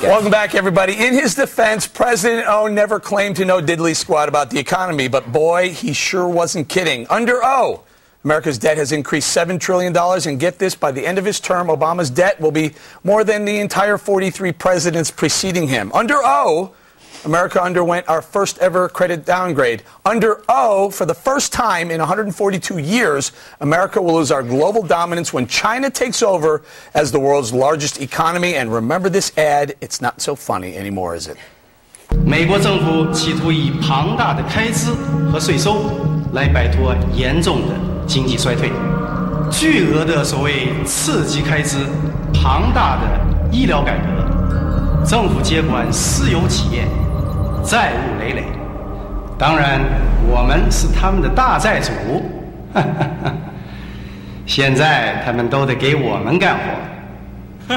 sketch. Welcome back, everybody. In his defense, President O never claimed to know diddly squat about the economy, but boy, he sure wasn't kidding. Under O, America's debt has increased $7 trillion, and get this, by the end of his term, Obama's debt will be more than the entire 43 presidents preceding him. Under O, America underwent our first ever credit downgrade. Under O, for the first time in 142 years, America will lose our global dominance when China takes over as the world's largest economy. And remember this ad, it's not so funny anymore, is it? 美国政府企图以庞大的开支和税收来摆脱严重的经济衰退，巨额的所谓刺激开支、庞大的医疗改革、政府接管私有企业。 债务累累，当然我们是他们的大债主，现在他们都得给我们干活。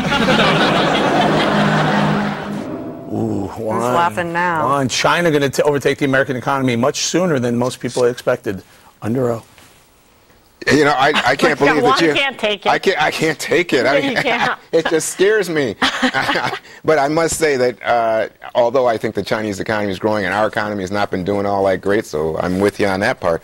Ooh, Who's laughing now? Juan, China going to overtake the American economy much sooner than most people expected. Under O. You know, I can't believe that you can't take it. I can't take it. I mean, You can't. it just scares me. But I must say that although I think the Chinese economy is growing and our economy has not been doing all that great, so I'm with you on that part,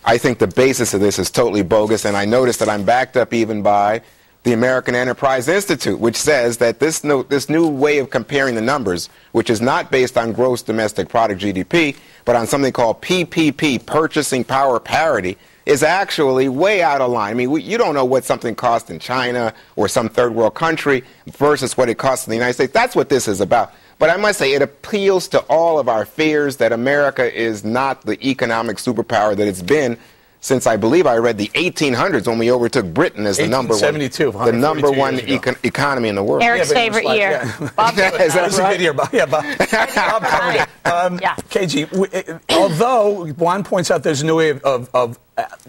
I think the basis of this is totally bogus, and I noticed that I'm backed up even by the American Enterprise Institute, which says that this new way of comparing the numbers, which is not based on gross domestic product GDP, but on something called PPP, purchasing power parity, is actually way out of line. I mean, you don't know what something costs in China or some third world country versus what it costs in the United States. That's what this is about. But I must say, it appeals to all of our fears that America is not the economic superpower that it's been since, I believe I read, the 1800s when we overtook Britain as the number one economy in the world. Eric's favorite year. Yeah. Bob, Is that right? A good year, Bob. Yeah, Bob. Bob covered it. KG, although Juan points out there's a new way of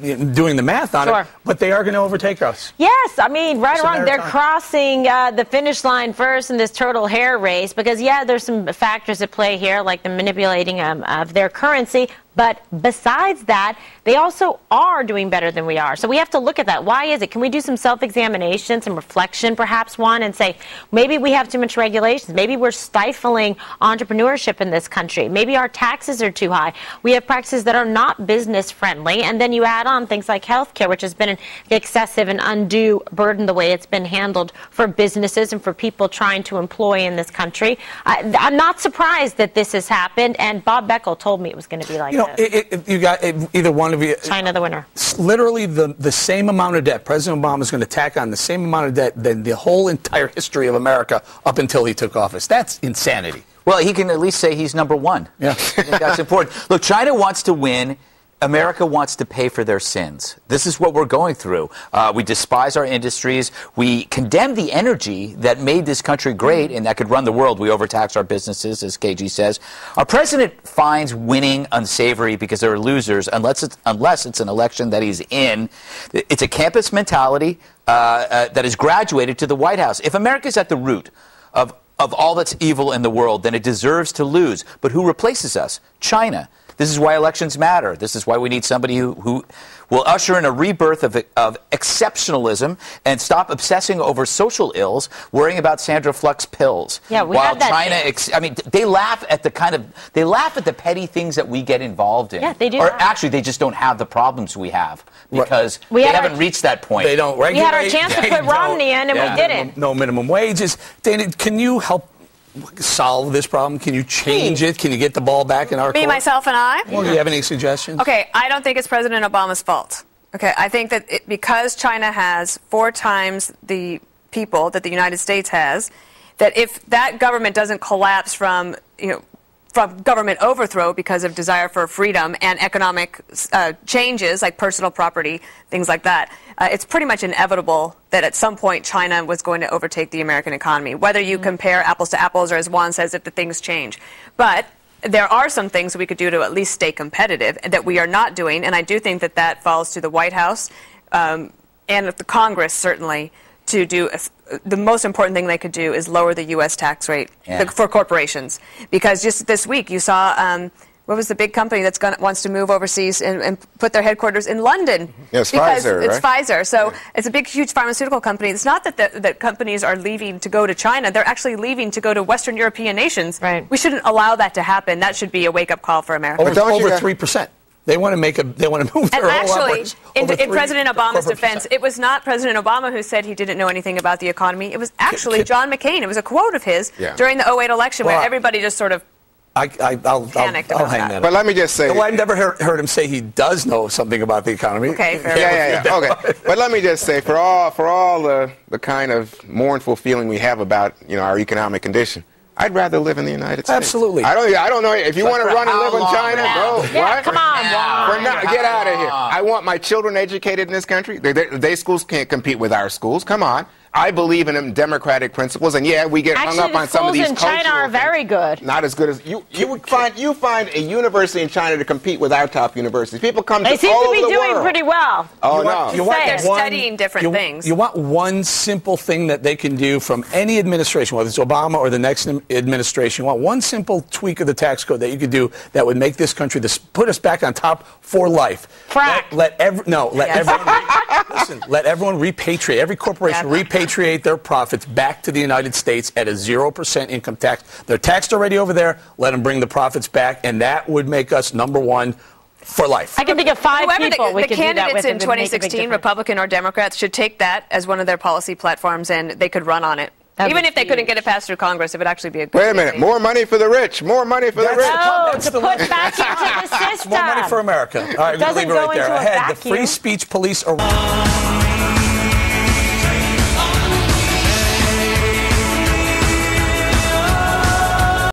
doing the math on it, but they are going to overtake us. Yes, I mean, right or wrong, they're crossing the finish line first in this total hair race because, yeah, there's some factors at play here, like the manipulating of their currency. But besides that, they also are doing better than we are. So we have to look at that. Why is it? Can we do some self-examination, some reflection, perhaps, one, and say, maybe we have too much regulations. Maybe we're stifling entrepreneurship in this country. Maybe our taxes are too high. We have practices that are not business-friendly. And then you add on things like health care, which has been an excessive and undue burden the way it's been handled for businesses and for people trying to employ in this country. I'm not surprised that this has happened. And Bob Beckel told me it was going to be like this. You got either one of you. China the winner. Literally the same amount of debt. President Obama is going to tack on the same amount of debt than the whole entire history of America up until he took office. That's insanity. Well, he can at least say he's number one. Yeah. I think that's important. Look, China wants to win. America wants to pay for their sins. This is what we're going through. We despise our industries. We condemn the energy that made this country great and that could run the world. We overtax our businesses, as KG says. Our president finds winning unsavory because there are losers, unless it's an election that he's in. It's a campus mentality that has graduated to the White House. If America's at the root of all that's evil in the world, then it deserves to lose. But who replaces us? China. This is why elections matter. This is why we need somebody who will usher in a rebirth of exceptionalism and stop obsessing over social ills, worrying about Sandra Fluck's pills. Yeah, we while had that China, I mean, they laugh at the the petty things that we get involved in. Yeah, they do. Or actually, they just don't have the problems we have because they haven't reached that point. They don't regulate. We had our chance to put Romney in, and we didn't. No minimum wages. Dana, can you help solve this problem? Can you change it? Can you get the ball back in our court? Me, myself, and I? Well, do you have any suggestions? Okay, I don't think it's President Obama's fault. Okay, I think that because China has 4 times the people that the United States has, that if that government doesn't collapse from government overthrow because of desire for freedom and economic changes like personal property, things like that, it's pretty much inevitable that at some point China was going to overtake the American economy, whether you compare apples to apples or, as Juan says, if the things change. But there are some things we could do to at least stay competitive that we are not doing, and I do think that that falls to the White House and the Congress, certainly, to do. The most important thing they could do is lower the U.S. tax rate for corporations. Because just this week you saw What was the big company that's wants to move overseas and put their headquarters in London? Yes, because Pfizer, it's right? Pfizer. So it's a big, huge pharmaceutical company. It's not that companies are leaving to go to China. They're actually leaving to go to Western European nations. Right. We shouldn't allow that to happen. That should be a wake-up call for America. Over 3%. They want to move their and whole actually, operations in President Obama's defense, percent. it was not President Obama who said he didn't know anything about the economy. It was actually John McCain. It was a quote of his during the 2008 election where everybody just sort of I'll panicked hang about that that. up. But let me just say... Well, I've never heard him say he does know something about the economy. Okay, fair Yeah. Okay. But let me just say, for all the kind of mournful feeling we have about our economic condition, I'd rather live in the United States. Absolutely. I don't know if you want to run and live in China. Go. Yeah, What? come on, Juan. Get out of here. I want my children educated in this country. Their schools can't compete with our schools. Come on. I believe in democratic principles, and we get hung up on some of these schools in China are very good. Not as good as you find a university in China to compete with our top universities. People come They to seem all to be over the doing world. pretty well. Oh no! They're studying different things. You want one simple thing that they can do from any administration, whether it's Obama or the next administration. You want one simple tweak of the tax code that you could do that would make this country, put us back on top for life. Frack. Let everyone repatriate. Every corporation repatriate their profits back to the United States at a 0% income tax. They're taxed already over there. Let them bring the profits back, and that would make us #1 for life. I can think of five Whoever people we the could do that candidates with. in 2016, Republican or Democrats, should take that as one of their policy platforms, and they could run on it. Even if they couldn't get it passed through Congress, it would actually be a good Wait a minute. thing. More money for the rich. More money for the rich. No, to put back into the system. More money for America. All right, we're going to leave it right there. Doesn't go into a Ahead, the vacuum. free speech police are...